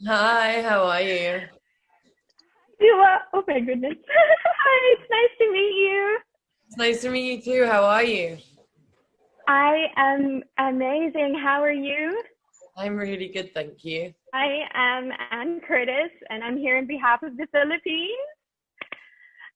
Hi, how are you? Dua. Oh my goodness. Hi, it's nice to meet you. It's nice to meet you too. How are you? I am amazing. How are you? I'm really good, thank you. I am Anne Curtis, and I'm here on behalf of the Philippines.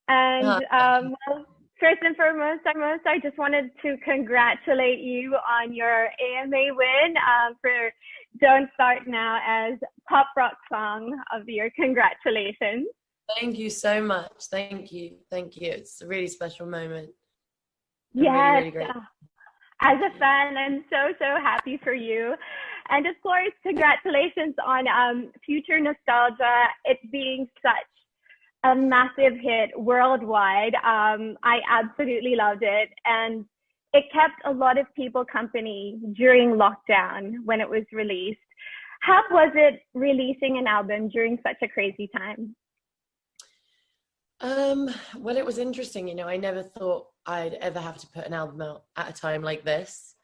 And Hi. well, first and foremost, I just wanted to congratulate you on your AMA win for Don't Start Now as Pop Rock Song of the Year. Congratulations. Thank you so much. Thank you. Thank you. It's a really special moment. I'm really, Yes, really great. as a fan, I'm so happy for you. And of course, congratulations on Future Nostalgia, it being such a massive hit worldwide. I absolutely loved it. And it kept a lot of people company during lockdown when it was released. How was it releasing an album during such a crazy time? Well, it was interesting, I never thought I'd ever have to put an album out at a time like this.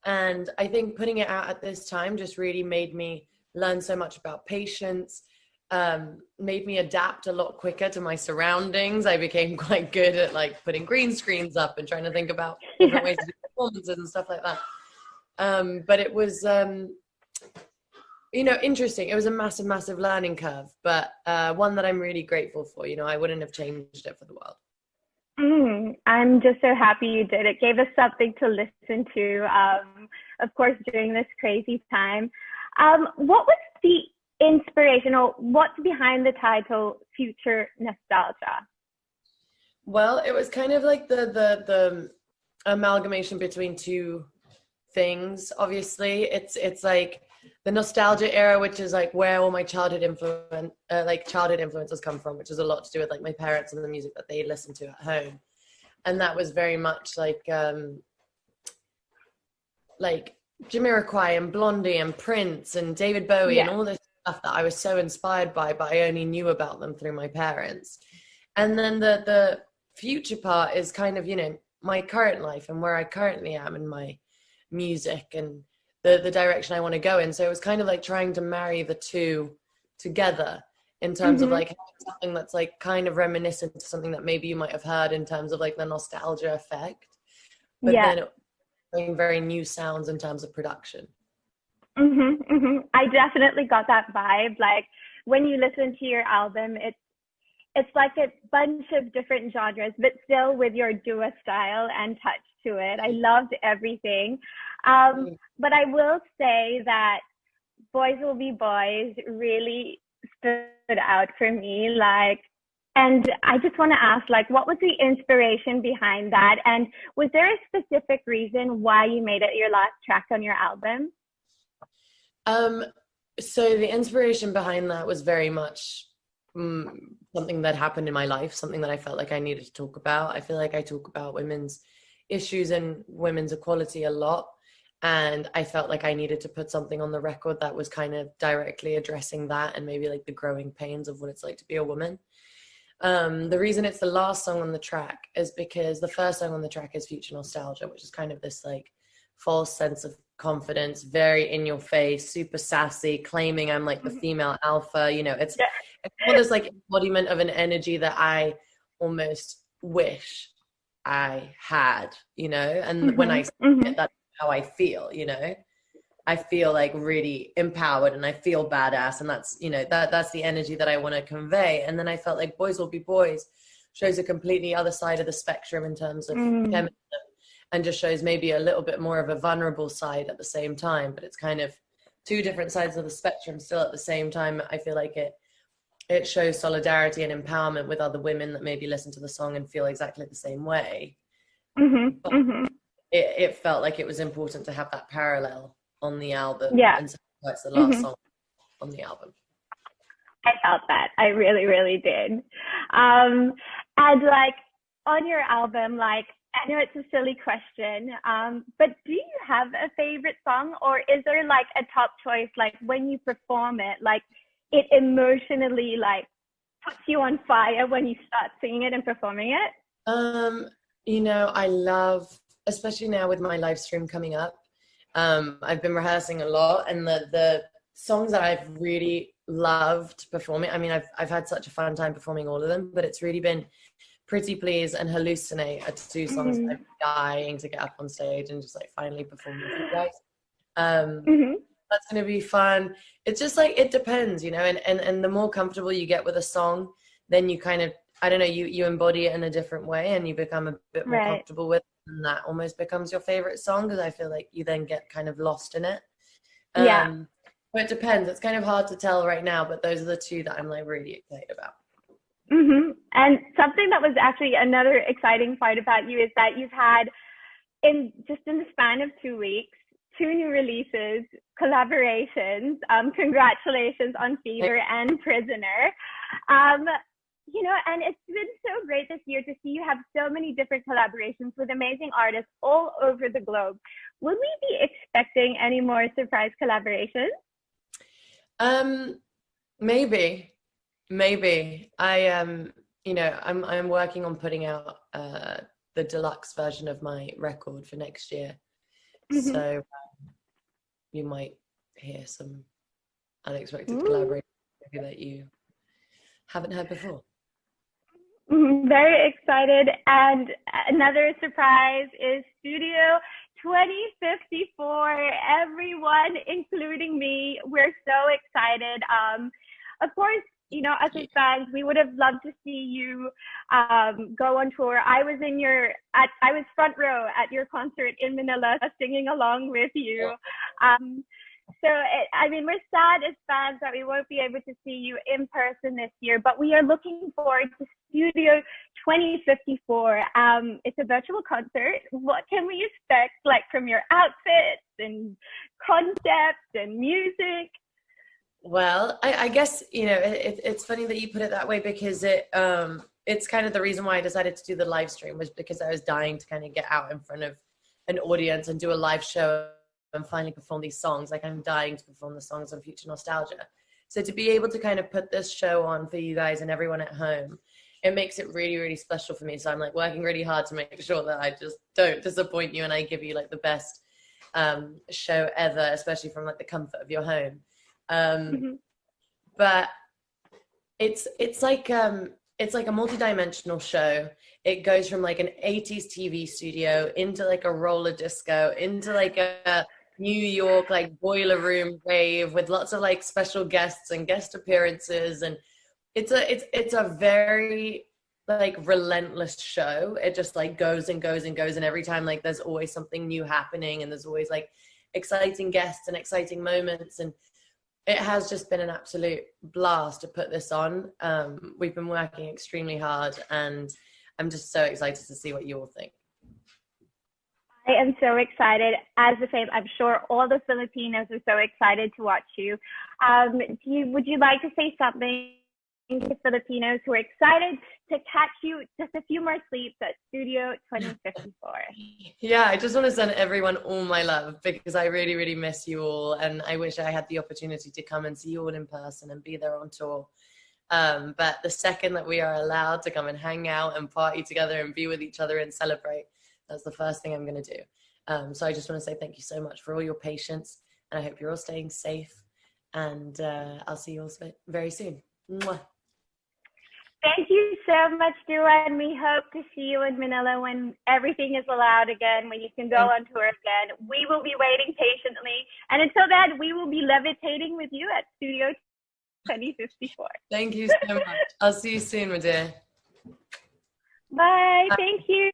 And I think putting it out at this time just really made me learn so much about patience, made me adapt a lot quicker to my surroundings. I became quite good at like putting green screens up and trying to think about different Yeah. ways to do performances and stuff like that. But it was, interesting. It was a massive, massive learning curve, but one that I'm really grateful for. I wouldn't have changed it for the world. I'm just so happy you did. It gave us something to listen to, of course, during this crazy time. What was the inspiration or what's behind the title Future Nostalgia? Well, it was kind of like the amalgamation between two things. Obviously, it's like the nostalgia era, which is like where all my childhood influences come from, which is a lot to do with like my parents and the music that they listened to at home. And that was very much like Jamiroquai and Blondie and Prince and David Bowie and Yeah. all this stuff that I was so inspired by, but I only knew about them through my parents. And then the future part is kind of, my current life and where I currently am in my music and the direction I want to go in. So it was kind of like trying to marry the two together in terms of Mm-hmm. like something that's like kind of reminiscent to something that maybe you might have heard in terms of like the nostalgia effect, but Yeah. then bring very new sounds in terms of production. I definitely got that vibe. Like when you listen to your album, it's like a bunch of different genres, but still with your Dua style and touch to it. I loved everything. But I will say that Boys Will Be Boys really stood out for me. And I just want to ask, like, what was the inspiration behind that? And was there a specific reason why you made it your last track on your album? Um, so the inspiration behind that was very much something that happened in my life, something that I felt like I needed to talk about. I feel like I talk about women's issues and women's equality a lot. And I felt like I needed to put something on the record that was kind of directly addressing that and maybe like the growing pains of what it's like to be a woman. The reason it's the last song on the track is because the first song on the track is Future Nostalgia, which is kind of this like false sense of confidence, very in your face, super sassy, claiming I'm like the female alpha. Yeah. It's more this like embodiment of an energy that I almost wish I had, and when I Mhm. say it, Mhm. that's how I feel, I feel like really empowered and I feel badass, and that's the energy that I want to convey. And then I felt like Boys Will Be Boys shows a completely other side of the spectrum in terms of Mm. feminism, and just shows maybe a little bit more of a vulnerable side at the same time, but it's kind of two different sides of the spectrum still at the same time. I feel like it shows solidarity and empowerment with other women that maybe listen to the song and feel exactly the same way, Mhm. but Mhm. it felt like it was important to have that parallel on the album, Yeah. and so that's the last Mhm. song on the album. I felt that. I really, really did. And like on your album, like I know it's a silly question, but do you have a favorite song, or is there like a top choice? Like when you perform it, like it emotionally like puts you on fire when you start singing it and performing it. Um, I love, especially now with my live stream coming up. I've been rehearsing a lot, and the songs that I've really loved performing. I mean, I've had such a fun time performing all of them, but it's really been Pretty Please and Hallucinate are two songs that Mm-hmm. I'm dying to get up on stage and just like finally perform with you guys. Um, Mm-hmm. that's going to be fun. It's just like, it depends, you know, and the more comfortable you get with a song, then you kind of, I don't know, you embody it in a different way and you become a bit more Right. comfortable with it, and that almost becomes your favorite song, because I feel like you then get kind of lost in it. Yeah. But it depends. It's kind of hard to tell right now, but those are the two that I'm like really excited about. Mm-hmm. And something that was actually another exciting part about you is that you've had in the span of 2 weeks, two new releases, collaborations. Congratulations on Fever and Prisoner. Um, and it's been so great this year to see you have so many different collaborations with amazing artists all over the globe. Will we be expecting any more surprise collaborations? Um, maybe. I'm working on putting out the deluxe version of my record for next year. Mm-hmm. So you might hear some unexpected Ooh. collaboration that you haven't heard before. Very excited. And another surprise is Studio 2054. Everyone, including me, we're so excited. Of course, us as fans, we would have loved to see you go on tour. I was front row at your concert in Manila, singing along with you. We're sad as fans that we won't be able to see you in person this year, but we are looking forward to Studio 2054. It's a virtual concert. What can we expect, like, from your outfits and concepts and music? Well, I guess, it's funny that you put it that way, because it's kind of the reason why I decided to do the live stream, was because I was dying to kind of get out in front of an audience and do a live show and finally perform these songs. Like, I'm dying to perform the songs on Future Nostalgia. So to be able to kind of put this show on for you guys and everyone at home, it makes it really, really special for me. So I'm like working really hard to make sure that I just don't disappoint you and I give you like the best show ever, especially from like the comfort of your home. But it's like a multi-dimensional show. It goes from like an 80s TV studio into like a roller disco, into like a New York like boiler room rave with lots of like special guests and guest appearances, and it's a very like relentless show. It just like goes and goes and goes, and every time like there's always something new happening, and there's always like exciting guests and exciting moments, and it has just been an absolute blast to put this on. We've been working extremely hard, and I'm just so excited to see what you all think. I am so excited. As the same, I'm sure all the Filipinos are so excited to watch you. Would you like to say something to Filipinos who are excited to catch you just a few more sleeps at Studio 2054? Yeah, I just want to send everyone all my love, because I really, really miss you all, and I wish I had the opportunity to come and see you all in person and be there on tour. But the second that we are allowed to come and hang out and party together and be with each other and celebrate, that's the first thing I'm going to do. So I just want to say thank you so much for all your patience, and I hope you're all staying safe, and I'll see you all very soon. Mwah. Thank you so much, Dua, and we hope to see you in Manila when everything is allowed again, when you can go on tour again. We will be waiting patiently, and until then, we will be levitating with you at Studio 2054. Thank you so much. I'll see you soon, my dear. Bye. Thank you.